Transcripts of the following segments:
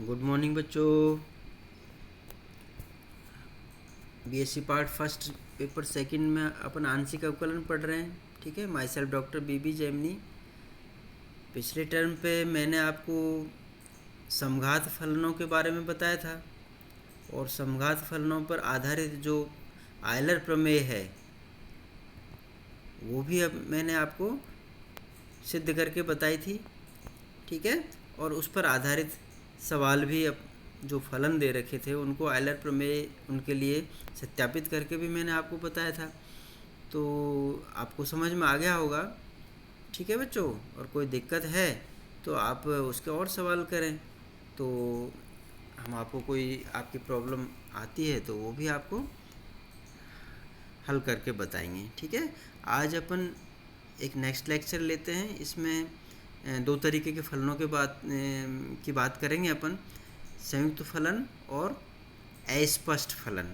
Good morning बच्चों। BSc part first paper second में अपन आंशिक अवकलन पढ़ रहे हैं। ठीक है, माई सेल्फ डॉक्टर बीबी जैमिनी। पिछले टर्म पे मैंने आपको समघात फलनों के बारे में बताया था और समघात फलनों पर आधारित जो आयलर प्रमेय है वो भी अब मैंने आपको सिद्ध करके बताई थी। ठीक है, और उस पर आधारित सवाल भी अब जो फलन दे रखे थे उनको आयलर प्रमेय उनके लिए सत्यापित करके भी मैंने आपको बताया था। तो आपको समझ में आ गया होगा। ठीक है बच्चों, और कोई दिक्कत है तो आप उसके और सवाल करें, तो हम आपको कोई आपकी प्रॉब्लम आती है तो वो भी आपको हल करके बताएंगे। ठीक है, आज अपन एक नेक्स्ट लेक्चर लेते हैं। इसमें दो तरीके के फलनों के बात करेंगे अपन, संयुक्त फलन और अस्पष्ट फलन,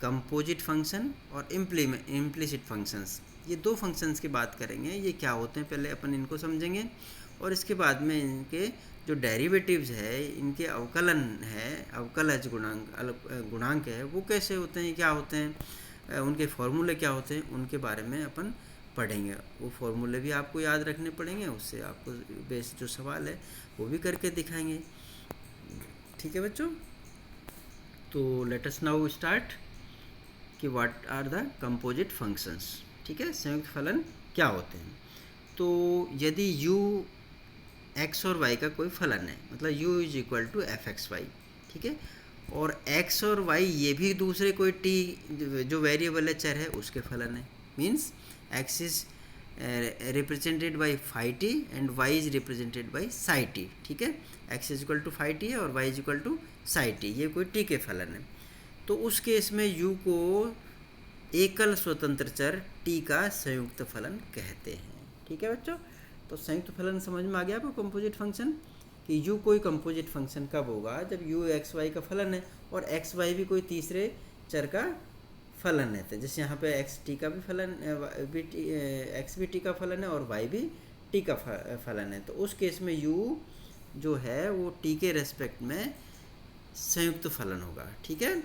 कंपोजिट फंक्शन और इम्प्लिसिट फंक्शंस। ये दो फंक्शंस की बात करेंगे। ये क्या होते हैं पहले अपन इनको समझेंगे और इसके बाद में इनके जो डेरिवेटिव्स है, इनके अवकलन है, अवकलज गुणांक है, वो कैसे होते हैं, क्या होते हैं, उनके फॉर्मूले क्या होते हैं, उनके बारे में अपन पढ़ेंगे। वो फॉर्मूले भी आपको याद रखने पड़ेंगे, उससे आपको बेस जो सवाल है वो भी करके दिखाएंगे। ठीक है बच्चों, तो लेट अस नाउ स्टार्ट कि what are the composite functions. ठीक है, संयुक्त फलन क्या होते हैं। तो यदि u x और y का कोई फलन है, मतलब u is equal to F X Y, ठीक है, और x और y ये भी दूसरे कोई t जो वेरिएबल है, चर है, उसके फलन है। Means x is represented by phi T and y is represented by psi T. ठीक है, x is equal to phi T है और y is equal to psi T, ये कोई t के फलन है। तो उस केस में u को एकल स्वतंत्र चर t का संयुक्त फलन कहते हैं। ठीक है बच्चों, तो संयुक्त फलन समझ में आ गया आपको, कंपोजिट फंक्शन, कि u कोई कंपोजिट फंक्शन कब होगा, जब u एक्स वाई का फलन है और एक्स वाई भी कोई तीसरे चर का फलन है। जैसे यहाँ पे एक्स टी का भी फलन, एक्स भी टी का फलन है और वाई भी टी का फलन है। तो उस केस में u जो है वो t के रेस्पेक्ट में संयुक्त फलन होगा। ठीक है,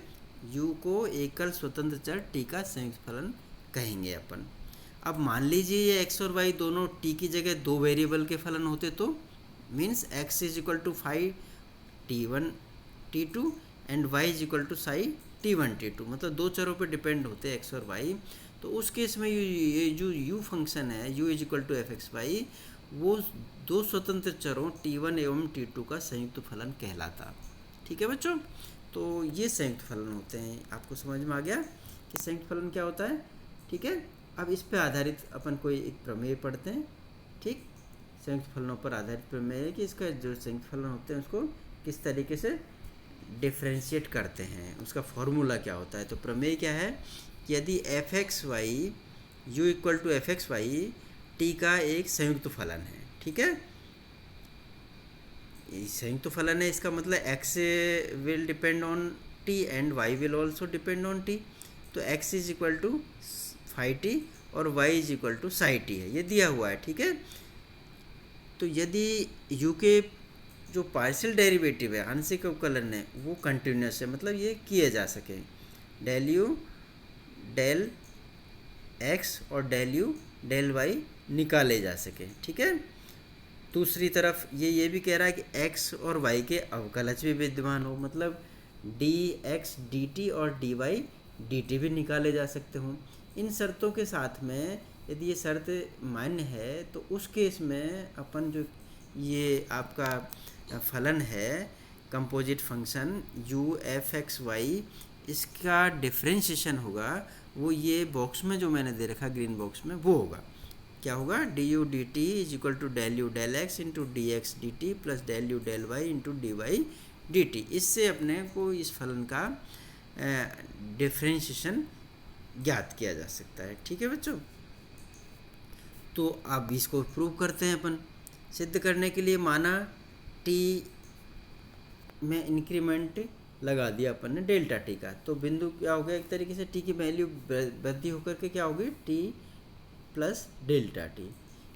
u को एकल स्वतंत्र चर t का संयुक्त फलन कहेंगे अपन। अब मान लीजिए ये x और y दोनों t की जगह दो वेरिएबल के फलन होते तो means x is equal to phi t1 t2 and y is equal to psi t1 t2, मतलब दो चरों पर डिपेंड होते हैं x और y। तो उस केस में ये जो u फंक्शन है, u is equal to F X Y, वो दो स्वतंत्र चरों t1 एवं t2 का संयुक्त फलन कहलाता। ठीक है बच्चों, तो ये संयुक्त फलन होते हैं। आपको समझ में आ गया कि संयुक्त फलन क्या होता है। ठीक है, अब इस पे आधारित अपन कोई एक प्रमेय पढ़ते हैं। ठीक, संयुक्त फलनों पर आधारित प्रमेय है कि इसका जो संयुक्त फलन होते हैं उसको किस तरीके से डिफ्रेंशिएट करते हैं, उसका फॉर्मूला क्या होता है। तो प्रमेय क्या है कि यदि F X Y U equal to F X Y T का एक संयुक्त फलन है। ठीक है, संयुक्त फलन है, इसका मतलब x will depend on t and y will also depend on t। तो x is equal to phi T और y is equal to psi T है, ये दिया हुआ है। ठीक है, तो यदि u के जो पार्शियल डेरिवेटिव है, आंशिक अवकलन है, वो कंटिन्यूस है, मतलब ये किए जा सके, डेल u डेल x और डेल u डेल y निकाले जा सके। ठीक है, दूसरी तरफ ये भी कह रहा है कि x और y के अवकलज भी विद्यमान हो, मतलब dx dt और dy dt भी निकाले जा सकते हों। इन शर्तों के साथ में यदि ये शर्त मान्य है तो उस केस में अपन जो ये आपका फलन है composite function u f x y, इसका डिफ्रेंशिएशन होगा, वो ये बॉक्स में जो मैंने दे रखा ग्रीन बॉक्स में, वो होगा। क्या होगा, D U D T is equal to del U del x into D x D T plus del U del Y into D Y D T. इससे अपने को इस फलन का डिफ्रेंशिएशन ज्ञात किया जा सकता है। ठीक है बच्चों, तो अब इसको प्रूव करते हैं अपन। सिद्ध करने के लिए माना टी में इंक्रीमेंट लगा दिया अपन ने डेल्टा टी का, तो बिंदु क्या हो गया, एक तरीके से टी की वैल्यू वृद्धि होकर के क्या होगी, टी प्लस डेल्टा टी।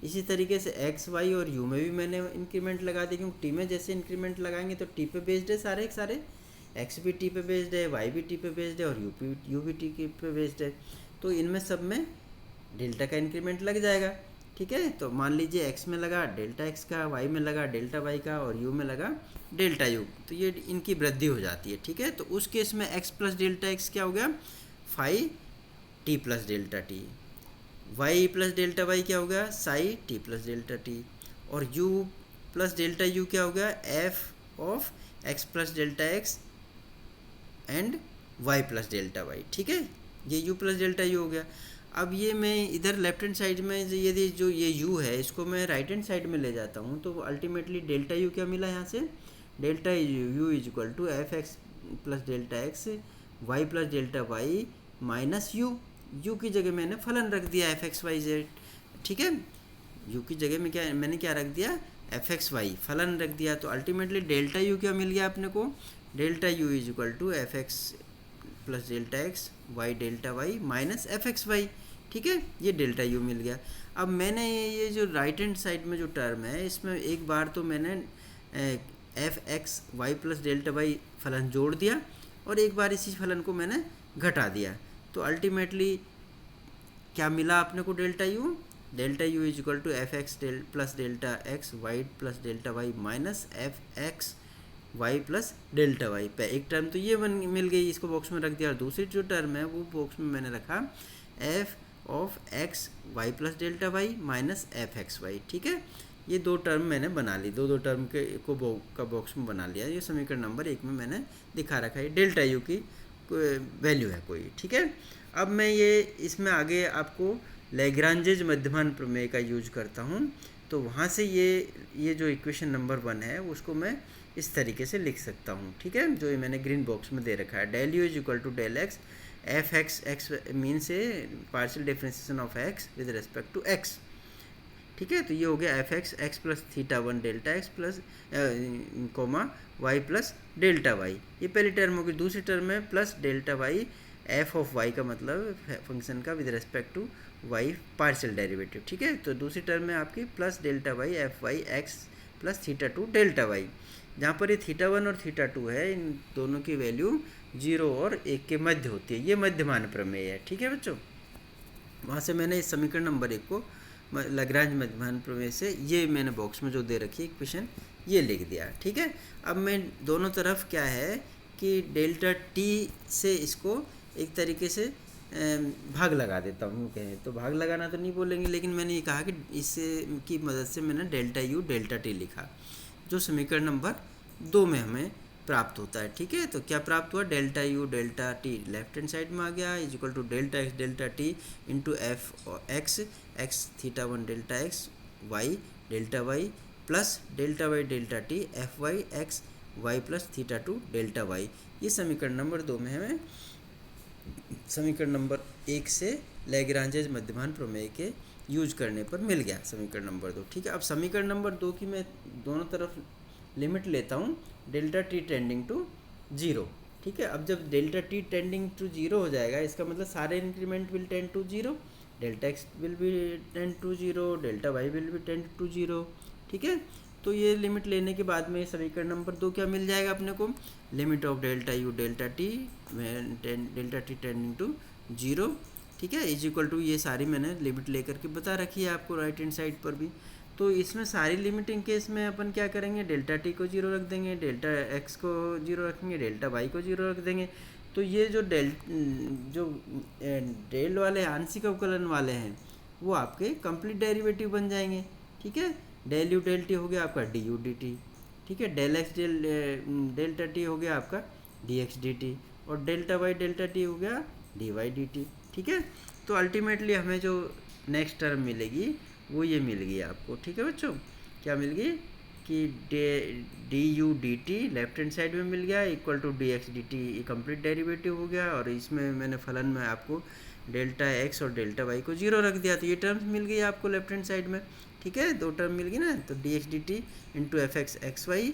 इसी तरीके से एक्स वाई और यू में भी मैंने इंक्रीमेंट लगा दी, क्योंकि टी में जैसे इंक्रीमेंट लगाएंगे तो टी पे बेस्ड है सारे के सारे, एक्स भी टी पे बेस्ड है, वाई भी टी पे बेस्ड है और यू भी टी पे बेस्ड है। तो इनमें सब में डेल्टा का इंक्रीमेंट लग जाएगा। ठीक है, तो मान लीजिए एक्स में लगा डेल्टा एक्स का, वाई में लगा डेल्टा वाई का और यू में लगा डेल्टा यू, तो ये इनकी वृद्धि हो जाती है। ठीक है, तो उस केस में एक्स प्लस डेल्टा एक्स क्या हो गया, phi T plus delta T, Y plus delta Y क्या हो गया, psi T plus delta T, और यू प्लस डेल्टा यू क्या हो गया, F of X plus delta X and Y plus delta Y. ठीक है, ये यू प्लस डेल्टा यू हो गया। अब ये मैं इधर लेफ्ट हैंड साइड में यदि जो ये u है इसको मैं राइट हैंड साइड में ले जाता हूँ तो अल्टीमेटली डेल्टा u क्या मिला यहाँ से, delta u is equal to F X plus delta X Y plus delta Y minus u की जगह मैंने फलन रख दिया एफ एक्स वाई जेड। ठीक है, u की जगह में मैंने क्या रख दिया, एफ एक्स वाई फलन रख दिया। तो अल्टीमेटली डेल्टा u क्या मिल गया अपने को, delta u is equal to F X plus delta X Y delta Y minus F X Y. ठीक है, ये डेल्टा यू मिल गया। अब मैंने ये जो राइट हैंड साइड में जो टर्म है इसमें एक बार तो मैंने F X Y plus delta Y फलन जोड़ दिया और एक बार इसी फलन को मैंने घटा दिया। तो अल्टीमेटली क्या मिला अपने को, delta U is equal to F X plus delta X Y plus delta Y minus F X Y plus delta Y. पे एक टर्म तो ये मिल गई, इसको बॉक्स में रख दिया, और दूसरी जो टर्म है वो बॉक्स में मैंने रखा F of X Y plus delta Y minus F X Y. ठीक है, ये दो टर्म मैंने बना ली, दो टर्म के का बॉक्स में बना लिया। ये समीकरण नंबर 1 में मैंने दिखा रखा है, डेल्टा यू की वैल्यू है कोई। ठीक है, अब मैं ये इसमें आगे आपको लैग्रांजेज मध्यमान प्रमेय का यूज करता हूँ, तो वहाँ से ये जो इक्वेशन नंबर 1 है उसको मैं इस तरीके से लिख सकता हूँ। ठीक है, जो ये मैंने ग्रीन बॉक्स में दे रखा है, del u is equal to del x f x, x mean से partial differentiation of x with respect to x. ठीक है, तो ये हो गया f x x plus theta 1 delta x plus comma y plus delta Y, ये पहली term होगी। दूसरी टर्म में plus delta Y f of y का मतलब फंक्शन का with respect to y partial derivative. ठीक है, तो दूसरी टर्म में आपकी plus delta Y F Y X plus theta 2 delta Y, जहाँ पर ये थीटा 1 और थीटा 2 है, इन दोनों की वैल्यू 0 और 1 के मध्य होती है। ये मध्यमान प्रमेय है। ठीक है बच्चों, वहाँ से मैंने इस समीकरण नंबर 1 को लैग्रांज मध्यमान प्रमेय से ये मैंने बॉक्स में जो दे रखी है इक्वेशन ये लिख दिया। ठीक है, अब मैं दोनों तरफ क्या है कि डेल्टा टी से इसको एक तरीके से भाग लगा देता हूँ। कहें तो भाग लगाना तो नहीं बोलेंगे, लेकिन मैंने ये कहा कि इससे की मदद से मैंने डेल्टा यू डेल्टा टी लिखा, जो समीकरण नंबर 2 में हमें प्राप्त होता है। ठीक है, तो क्या प्राप्त हुआ, delta U delta T left hand side में आ गया is equal to delta X delta T into F x X theta 1 delta X Y delta Y plus delta Y delta T F Y X Y plus theta 2 delta Y. ये समीकरण number 2 में हमें समीकरण number 1 से लैग्रांजेज मध्यमान प्रमेय के use करने पर मिल गया समीकरण नंबर 2। ठीक है, अब समीकरण नंबर 2 की मैं दोनों तरफ लिमिट लेता हूँ डेल्टा टी टेंडिंग टू 0। ठीक है, अब जब डेल्टा टी टेंडिंग टू 0 हो जाएगा इसका मतलब सारे increment will tend to 0, delta X will be tend to 0, delta Y will be tend to 0। ठीक है, तो ये लिमिट लेने के बाद में समीकरण नंबर 2 क्या मिल जाएगा अपने को, limit of delta U delta T tending to 0। ठीक है, इज इक्वल टू ये सारी मैंने लिमिट लेकर के बता रखी है आपको राइट हैंड साइड पर भी। तो इसमें सारी लिमिटिंग केस में अपन क्या करेंगे, डेल्टा टी को 0 रख देंगे, डेल्टा एक्स को 0 रखेंगे, डेल्टा वाई को 0 रख देंगे। तो ये जो डेल वाले आंशिक अवकलन वाले हैं वो आपके कंप्लीट डेरिवेटिव बन जाएंगे। ठीक है, डेल यू डेल टी हो गया आपका डी यू डी टी। ठीक है, डेल एक्स डेल्टा टी हो गया आपका डी एक्स डी टी, और डेल्टा वाई डेल्टा टी हो गया डी वाई डी टी। ठीक है, तो अल्टीमेटली हमें जो नेक्स्ट टर्म मिलेगी वो ये मिल गई आपको। ठीक है बच्चों, क्या मिल गई कि D U D T left hand side में मिल गया equal to D x D T complete derivative हो गया, और इसमें मैंने फलन में आपको डेल्टा एक्स और डेल्टा वाई को 0 रख दिया, तो ये टर्म्स मिल गई आपको लेफ्ट हैंड साइड में। ठीक है, दो टर्म मिल गई ना, तो D x D T into F x X Y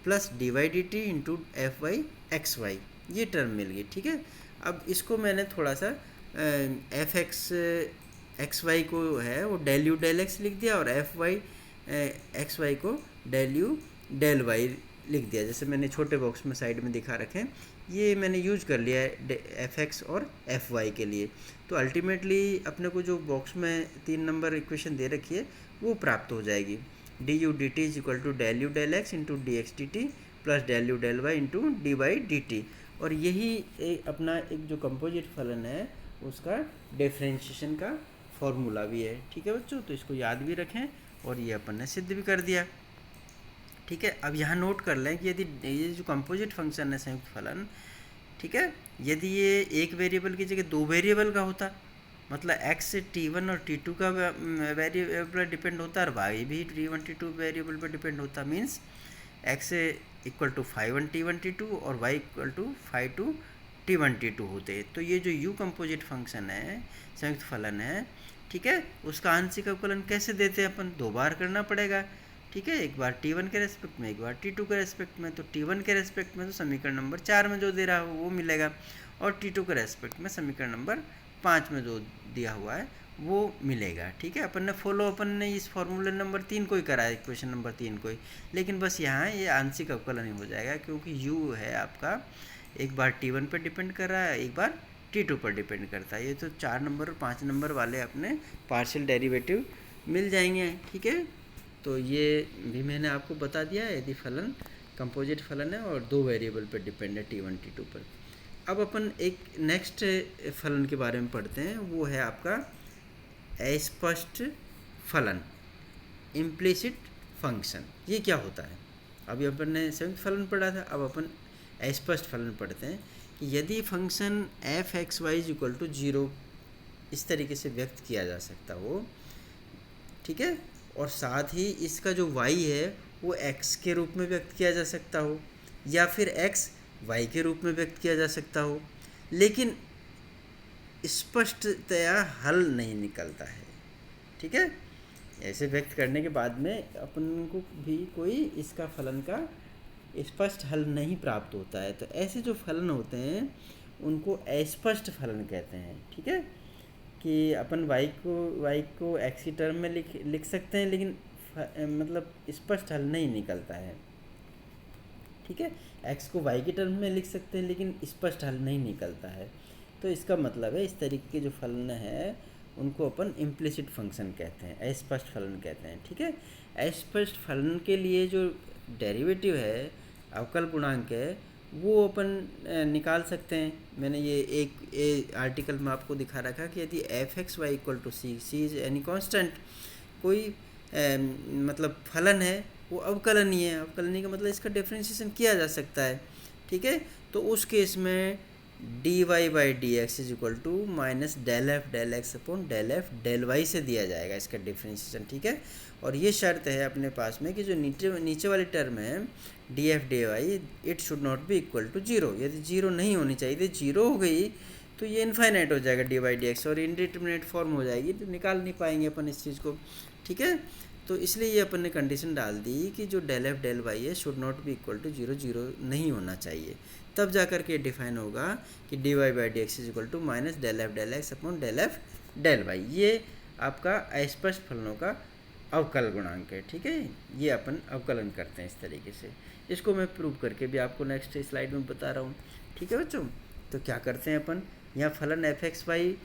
plus D Y D T into F Y X Y, ये टर्म मिल गई। ठीक है, अब इसको मैंने थोड़ा सा एफ एक्स एक्स वाई को है वो डेल यू डेल एक्स लिख दिया, और एफ वाई एक्स वाई को डेल यू डेल वाई लिख दिया, जैसे मैंने छोटे बॉक्स में साइड में दिखा रखे हैं। ये मैंने यूज कर लिया है एफ एक्स और एफ वाई के लिए। तो अल्टीमेटली अपने को जो बॉक्स में 3 नंबर इक्वेशन दे रखी है वो प्राप्त हो जाएगी। D U D T is equal to del U del x into D x D T plus del U del Y into D Y D T. और यही अपना एक जो कंपोजिट फलन है उसका डिफरेंशिएशन का फॉर्मूला भी है। ठीक है बच्चों, तो इसको याद भी रखें, और ये अपन ने सिद्ध भी कर दिया। ठीक है, अब यहाँ नोट कर लें कि यदि ये जो कंपोजिट फंक्शन है संयुक्त फलन, ठीक है, यदि ये एक वेरिएबल की जगह 2 वेरिएबल का होता, मतलब x से t1 और t2 का वेरिएबल डिपेंड होता है, और y भी t1 t2 वेरिएबल पर डिपेंड होता, means x equal to 5 t1 t2 और y equal to 5 t1 t2 होते। तो ये जो u कंपोजिट फंक्शन है, संयुक्त फलन है, ठीक है, उसका आंशिक अवकलन कैसे देते हैं अपन? 2 बार करना पड़ेगा। ठीक है, एक बार t1 के रेस्पेक्ट में, एक बार t2 के रेस्पेक्ट में। तो t1 के रेस्पेक्ट में तो समीकरण नंबर 4 में जो दे रहा हो वो मिलेगा, और t2 के रेस्पेक्ट में समीकरण नंबर 5 में जो दिया हुआ है वो मिलेगा। ठीक है, अपन ने इस फॉर्मूले नंबर 3 को ही करा है, इक्वेशन नंबर 3 को ही, लेकिन बस यहाँ ये आंशिक अवकलन ही हो जाएगा, क्योंकि u है आपका एक बार t1 पर डिपेंड कर रहा है, एक बार t2 पर डिपेंड करता है। ये तो 4 नंबर और 5 नंबर वाले अपने पार्शियल डेरिवेटिव मिल जाएंगे। ठीक है, तो ये भी मैंने आपको बता दिया है, यदि फलन कंपोजिट फलन है और 2 वेरिएबल पर डिपेंड है t1 t2 पर। अब अपन एक नेक्स्ट फलन के बारे में पढ़ते हैं, वो है आपका अस्पष्ट फलन, इम्प्लिसिट फंक्शन। ये क्या होता है? अभी अपन ने संयुक्त फलन पढ़ा था, अब अपन अस्पष्ट फलन पढ़ते हैं कि यदि function F X Y is equal to 0 इस तरीके से व्यक्त किया जा सकता हो, ठीक है, और साथ ही इसका जो y है वो x के रूप में व्यक्त किया जा सकता हो, या फिर x y के रूप में व्यक्त किया जा सकता हो, लेकिन स्पष्टतया हल नहीं निकलता है। ठीक है, ऐसे व्यक्त करने के बाद में अपन को भी कोई इसका फलन का स्पष्ट हल नहीं प्राप्त होता है। तो ऐसे जो फलन होते हैं उनको अस्पष्ट फलन कहते हैं। ठीक है, कि अपन y को x की टर्म में लिख सकते हैं, लेकिन मतलब स्पष्ट हल नहीं निकलता है। ठीक है, x को y की टर्म में लिख सकते हैं, लेकिन स्पष्ट हल नहीं निकलता है। तो इसका मतलब है इस तरीके के जो फलन है उनको अपन इम्प्लिसिट फंक्शन कहते हैं, अस्पष्ट फलन कहते हैं। ठीक है, अस्पष्ट फलन के लिए जो डेरिवेटिव है, अवकल गुणांक है, वो अपन निकाल सकते हैं। मैंने ये एक आर्टिकल में आपको दिखा रखा कि यदि F X Y equal to C, C is any constant, कोई मतलब फलन है वो अवकलनीय है। अवकलनीय का मतलब इसका डिफरेंशिएशन किया जा सकता है। ठीक है, तो उस केस में D Y by D x is equal to minus del X upon del del Y से दिया जाएगा इसका डिफरेंशिएशन। ठीक है, और ये शर्त है अपने पास में कि जो नीचे वाली टर्म है D F D Y, it should not be equal to 0। यदि 0 नहीं होनी चाहिए, यदि 0 हो गई तो ये इनफाइनाइट हो जाएगा डी वाई डी एक्स, और इंडिटरमिनेट फॉर्म हो जाएगी, तो निकाल नहीं पाएंगे अपन इस चीज़ को। ठीक है, तो इसलिए ये अपन ने कंडीशन डाल दी कि जो डेल एफ डेल वाई है should not be equal to 0, 0 नहीं होना चाहिए, तब जा कर के डिफाइन होगा कि D Y by D x is equal to minus del X upon del F del Y. ये आपका अस्पष्ट फलनों का अवकल गुणांक है। ठीक है, ये अपन अवकलन करते हैं इस तरीके से। इसको मैं प्रूव करके भी आपको नेक्स्ट स्लाइड में बता रहा हूँ। ठीक है बच्चों, तो क्या करते हैं अपन, यहाँ फलन एफ एक्स वाई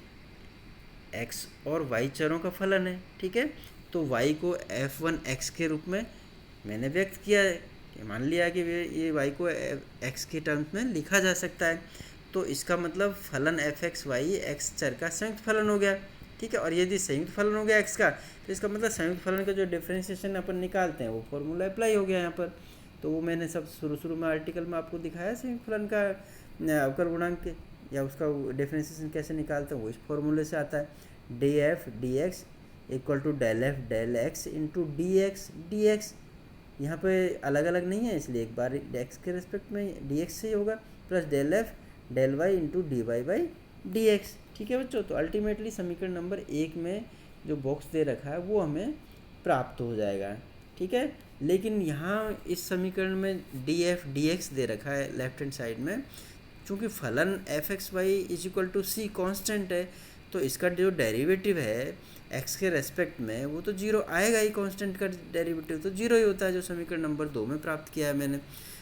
एक्स और वाई चरों का फलन है। ठीक है, तो y को f1 x के रूप में मैंने व्यक्त किया है, कि मान लिया कि ये y को x के टर्म्स में लिखा जा सकता है। तो इसका मतलब फलन एफ एक्स वाई एक्स चर का संयुक्त फलन हो गया। ठीक है, और यदि संयुक्त फलन हो गया x का, तो इसका मतलब संयुक्त फलन का जो डिफरेंशिएशन अपन निकालते हैं वो फॉर्मूला अप्लाई हो गया यहाँ पर। तो वो मैंने सब शुरू में आर्टिकल में आपको दिखाया संयुक्त फलन का अवकल गुणांक या उसका डिफरेंशिएशन कैसे निकालते हैं, वो इस फॉर्मूले से आता है। D F D X equal to del F del x into D X. यहाँ पे अलग अलग नहीं है, इसलिए एक बार एक्स के रिस्पेक्ट में डी एक्स से ही होगा, plus del F del Y into D Y by D X. ठीक है बच्चों, तो अल्टीमेटली समीकरण नंबर 1 में जो बॉक्स दे रखा है वो हमें प्राप्त हो जाएगा। ठीक है, लेकिन यहाँ इस समीकरण में डी एफ डी एक्स दे रखा है लेफ्ट हैंड साइड में, चूँकि फलन F X Y is equal to C constant है, तो इसका जो डेरिवेटिव है एक्स के रेस्पेक्ट में वो तो जीरो आएगा ही, कांस्टेंट का डेरिवेटिव तो जीरो ही होता है, जो समीकरण नंबर 2 में प्राप्त किया है मैंने।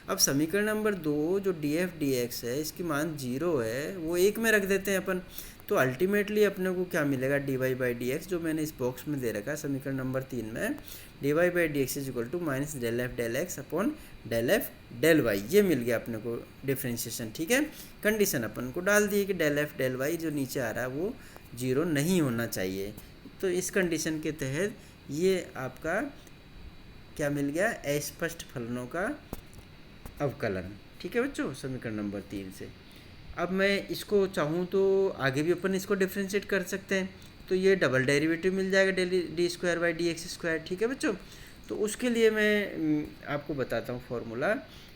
अब समीकरण नंबर 2 जो डी एफ डी एक्स है इसकी मान जीरो है, वो एक में रख देते हैं अपन, तो अल्टीमेटली अपने को क्या मिलेगा, D Y by D X जो मैंने इस बॉक्स में दे रखा है समीकरण नंबर 3 में, D Y by D x is equal to minus del F del X upon del F del Y, ये मिल गया अपने को डिफ्रेंशिएशन। ठीक है, कंडीशन अपन को डाल दी कि डेल एफ डेल वाई जो नीचे आ रहा है वो जीरो नहीं होना चाहिए, तो इस कंडीशन के तहत ये आपका क्या मिल गया, अस्पष्ट फलनों का अवकलन। ठीक है बच्चों, समीकरण नंबर 3 से। अब मैं इसको चाहूँ तो आगे भी अपन इसको डिफ्रेंशिएट कर सकते हैं, तो ये डबल डेरिवेटिव मिल जाएगा D square by D x square. ठीक है बच्चों, तो उसके लिए मैं आपको बताता हूँ फॉर्मूला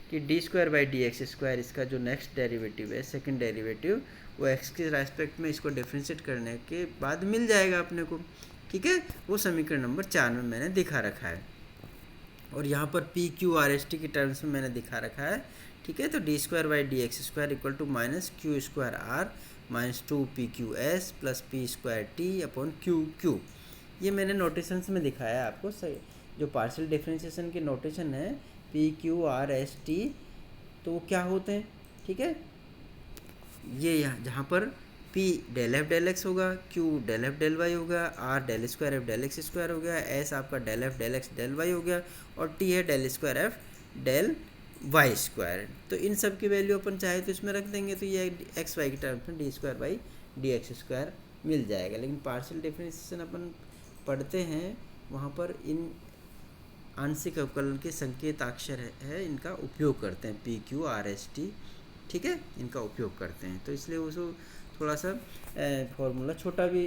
कि D square by D x square इसका जो नेक्स्ट डेरिवेटिव है, सेकंड डेरिवेटिव, वो एक्स के रेस्पेक्ट में इसको डिफ्रेंशिएट करने के बाद मिल जाएगा अपने को। ठीक है, वो समीकरण नंबर 4 में मैंने दिखा रखा है, और यहाँ पर P Q R S T की टर्म्स में मैंने दिखा रखा है। ठीक है, तो D square by D x square equal to minus Q square R minus 2 P Q S plus P square T upon Q Q, ये मैंने नोटेशंस में दिखाया है आपको। सही, जो पार्शियल डिफरेंशिएशन के नोटेशन है P Q R S T, तो वो क्या होते हैं। ठीक है, ये यहाँ जहाँ पर P del F del X होगा, Q del F del Y होगा, R del square F del X square हो गया, S आपका del F del X del Y हो गया, और T है del square F del Y square. तो इन सब की वैल्यू अपन चाहे तो इसमें रख देंगे, तो ये एक्स वाई के टर्म्स में d square by D x square मिल जाएगा। लेकिन पार्शियल डिफरेंशिएशन अपन पढ़ते हैं वहाँ पर इन आंशिक अवकलन के संकेताक्षर है इनका उपयोग करते हैं, P Q R S T. ठीक है, इनका उपयोग करते हैं, तो इसलिए उसको थोड़ा सा फॉर्मूला छोटा भी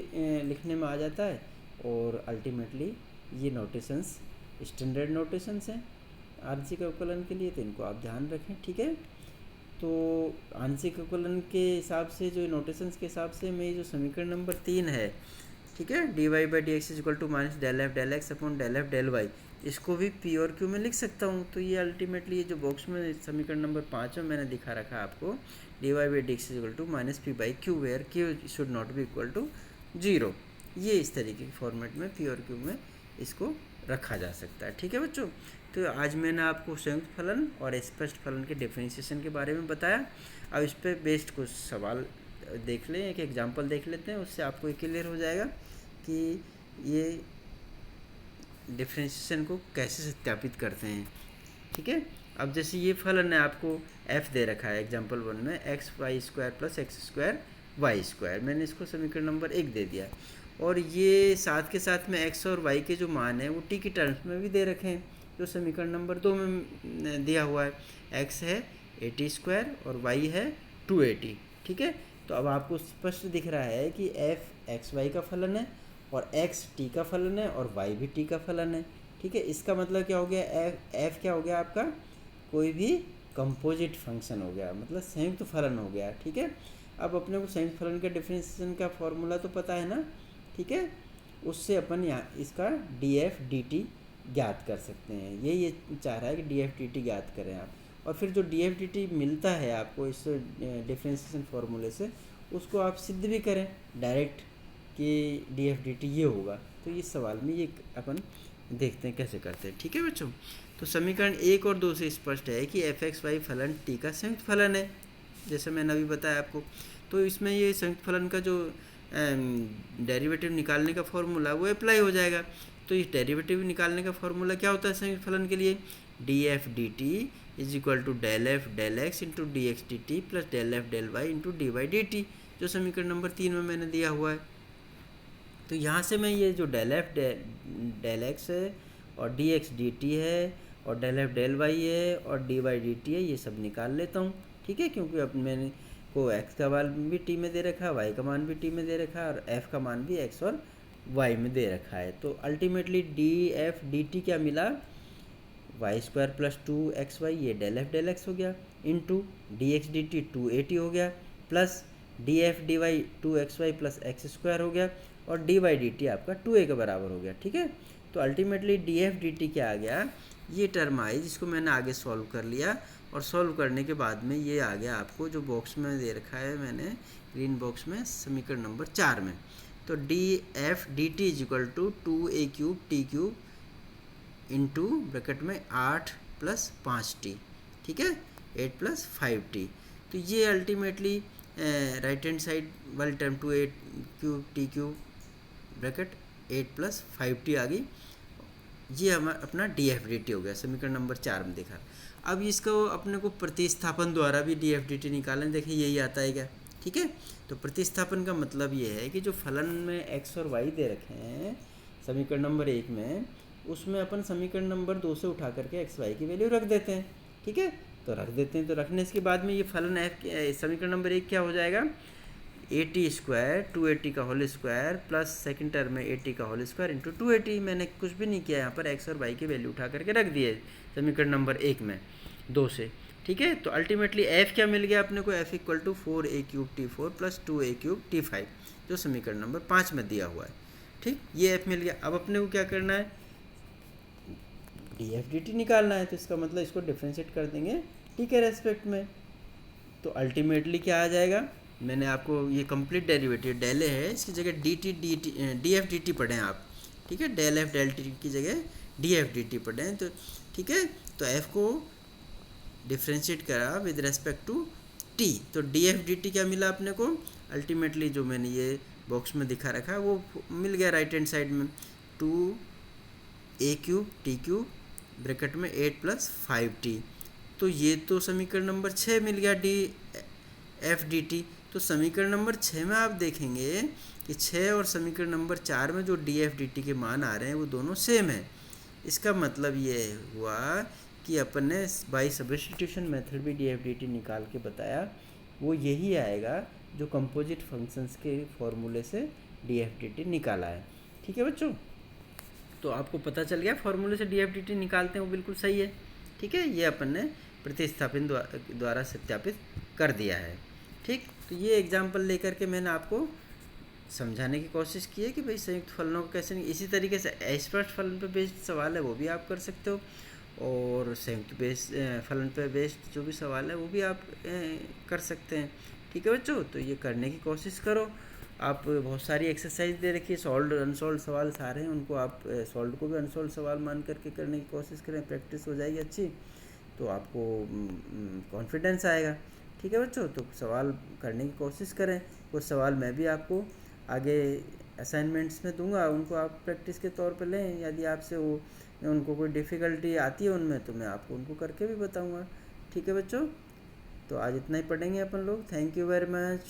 लिखने में आ जाता है, और अल्टीमेटली ये नोटेशंस स्टैंडर्ड नोटेशंस हैं आंशिक अवकलन के लिए, तो इनको आप ध्यान रखें। ठीक है, तो आंशिक अवकलन के हिसाब से, जो नोटेशंस के हिसाब से मैं जो समीकरण नंबर 3 है, ठीक है, D Y by D x is equal to minus del F del X upon del F del Y, इसको भी पी और क्यू में लिख सकता हूँ। तो ये अल्टीमेटली ये जो बॉक्स में समीकरण नंबर 5 में मैंने दिखा रखा है आपको, d Y by D x is equal to minus p by q where q should not be equal to zero, ये इस तरीके के फॉर्मेट में पी और क्यू में इसको रखा जा सकता है। ठीक है बच्चों, तो आज मैंने आपको संयुक्त फलन और स्पष्ट फलन के डिफरेंशिएशन के बारे में बताया। अब इस पर बेस्ड कुछ सवाल देख लें, एक एग्जांपल देख लेते हैं, उससे आपको क्लियर हो जाएगा कि ये डिफरेंशिएशन को कैसे सत्यापित करते हैं। ठीक है, अब जैसे ये फलन है, आपको f दे रखा है एग्जांपल 1 में, x y square plus x square y square, मैंने इसको समीकरण नंबर 1 दे दिया, और ये साथ के साथ में x और y के जो मान है वो t की टर्म्स में भी दे रखे हैं, जो समीकरण नंबर 2 में दिया हुआ है। x है 80 स्क्वायर और y है 280। ठीक है, तो अब आपको स्पष्ट दिख रहा है कि f एक्स वाई का फलन है, और x t का फलन है, और y भी t का फलन है। ठीक है, इसका मतलब क्या हो गया, f क्या हो गया आपका, कोई भी कंपोजिट फंक्शन हो गया, मतलब संयुक्त फलन हो गया। ठीक है, अब अपने को संयुक्त फलन के डिफरेंशिएशन का फॉर्मूला तो पता है ना। ठीक है, उससे अपन यहाँ इसका डी एफ डी टी ज्ञात कर सकते हैं, ये चाह रहा है कि डी एफ डी टी ज्ञात करें आप, और फिर जो डी एफ डी टी मिलता है आपको इस डिफरेंशिएशन फार्मूले से, उसको आप सिद्ध भी करें डायरेक्ट कि डी एफ डी टी ये होगा। तो इस सवाल में ये अपन देखते हैं कैसे करते हैं। ठीक है बच्चों, तो समीकरण 1 और 2 से स्पष्ट है कि एफ एक्स वाई फलन टी का संयुक्त फलन है, जैसे मैंने अभी बताया आपको। तो इसमें ये संयुक्त फलन का जो डेरिवेटिव निकालने का फॉर्मूला वो अप्लाई हो जाएगा। तो इस डेरिवेटिव निकालने का फॉर्मूला क्या होता है संयुक्त फलन के लिए, d F d T is equal to del F del x into D x D T plus del F del Y into D Y D t, जो समीकरण नंबर 3 में मैंने दिया हुआ है। तो यहाँ से मैं ये जो डेल एफ डेल एक्स है, और डी एक्स डी टी है, और डेल एफ डेल वाई है, और डी वाई डी टी है, ये सब निकाल लेता हूँ। ठीक है, क्योंकि अब मैंने को एक्स का मान भी टी में दे रखा है, वाई का मान भी टी में दे रखा है, और एफ का मान भी एक्स और वाई में दे रखा है। तो ultimately D F d T क्या मिला, वाई स्क्वायर प्लस 2xy, ये डेल एफ डेल एक्स हो गया, into D x D t 280 हो गया, plus d F D y 2xy plus x square हो गया, और डी वाई डी टी आपका 2a के बराबर हो गया। ठीक है, तो ultimately D F d T क्या आ गया, ये टर्म आई जिसको मैंने आगे सॉल्व कर लिया, और सॉल्व करने के बाद में ये आ गया आपको जो बॉक्स में दे रखा है मैंने ग्रीन बॉक्स में समीकरण नंबर 4 में। तो d F d T is equal to 2a³ t³ into bracket में 8 + 5t, ठीक है, 8 + 5t। तो ये अल्टीमेटली राइट हैंड साइड वाली term 2a³ t³ bracket 8 + 5t आ गई। ये हमारा अपना डी एफ डी टी हो गया, समीकरण नंबर 4 में देखा। अब इसको अपने को प्रतिस्थापन द्वारा भी डी एफ डी टी निकालें, देखिए यही आता है क्या, ठीक है। तो प्रतिस्थापन का मतलब ये है कि जो फलन में एक्स और वाई दे रखे हैं समीकरण नंबर 1 में, उसमें अपन समीकरण नंबर 2 से उठा करके एक्स वाई की वैल्यू रख देते हैं, ठीक है। तो रख देते हैं, तो रखने के बाद में ये फलन एफ समीकरण नंबर 1 क्या हो जाएगा, 80² 280 का whole square plus second term में 80 का होल स्क्वायर इंटू 280। मैंने कुछ भी नहीं किया, यहाँ पर एक्स और वाई की वैल्यू उठा करके रख दी है समीकरण नंबर 1 में 2 से, ठीक है। तो अल्टीमेटली एफ क्या मिल गया अपने को, F equal to 4a³ t4 plus 2a³ t5 जो समीकरण नंबर 5 में दिया हुआ है, ठीक। ये एफ मिल गया। अब अपने को क्या करना है, डी एफ डी टी निकालना है। तो इसका मतलब इसको डिफ्रेंशिएट कर देंगे टी के रेस्पेक्ट में। तो अल्टीमेटली क्या आ जाएगा, मैंने आपको ये कंप्लीट डेरिवेटिव डेल ए है, इसकी जगह डी एफ डी टी पढ़ें आप, ठीक है। डेल एफ डेल टी की जगह डी एफ डी टी पढ़ें, तो ठीक है। तो एफ को डिफ्रेंशिएट करा विद रेस्पेक्ट टू टी, तो डी एफ डी टी क्या मिला अपने को, अल्टीमेटली जो मैंने ये बॉक्स में दिखा रखा है वो मिल गया राइट हैंड साइड में, 2a³ t³ ब्रैकेट में 8 + 5t। तो ये तो समीकरण नंबर 6 मिल गया डी एफ डी टी। तो समीकरण नंबर 6 में आप देखेंगे कि 6 और समीकरण नंबर 4 में जो डी एफ डी टी के मान आ रहे हैं वो दोनों सेम है। इसका मतलब ये हुआ कि अपन ने बाई सब्स्टिट्यूशन मेथड भी डी एफ डी टी निकाल के बताया, वो यही आएगा जो कंपोजिट फंक्शंस के फॉर्मूले से डी एफ डी टी निकाला है, ठीक है बच्चों। तो आपको पता चल गया फॉर्मूले से डी एफ डी टी निकालते हैं वो बिल्कुल सही है, ठीक है। ये अपन ने प्रतिस्थापन द्वारा सत्यापित कर दिया है, ठीक। तो ये एग्जाम्पल लेकर के मैंने आपको समझाने की कोशिश की है कि भाई संयुक्त फलनों को कैसे, इसी तरीके से अस्पष्ट फलन पे बेस्ड सवाल है वो भी आप कर सकते हो, और संयुक्त फलन पे बेस्ड जो भी सवाल है वो भी आप कर सकते हैं, ठीक है बच्चों। तो ये करने की कोशिश करो। आप बहुत सारी एक्सरसाइज दे रखी है, सॉल्व अनसॉल्व सवाल सारे हैं, उनको आप सॉल्व को भी अनसॉल्व सवाल मान करके करने की कोशिश करें, प्रैक्टिस हो जाएगी अच्छी, तो आपको कॉन्फिडेंस आएगा, ठीक है बच्चों। तो सवाल करने की कोशिश करें, कुछ सवाल मैं भी आपको आगे असाइनमेंट्स में दूंगा, उनको आप प्रैक्टिस के तौर पर लें। यदि आपसे वो उनको कोई डिफ़िकल्टी आती है उनमें, तो मैं आपको उनको करके भी बताऊंगा, ठीक है बच्चों। तो आज इतना ही पढ़ेंगे अपन लोग। Thank you very much.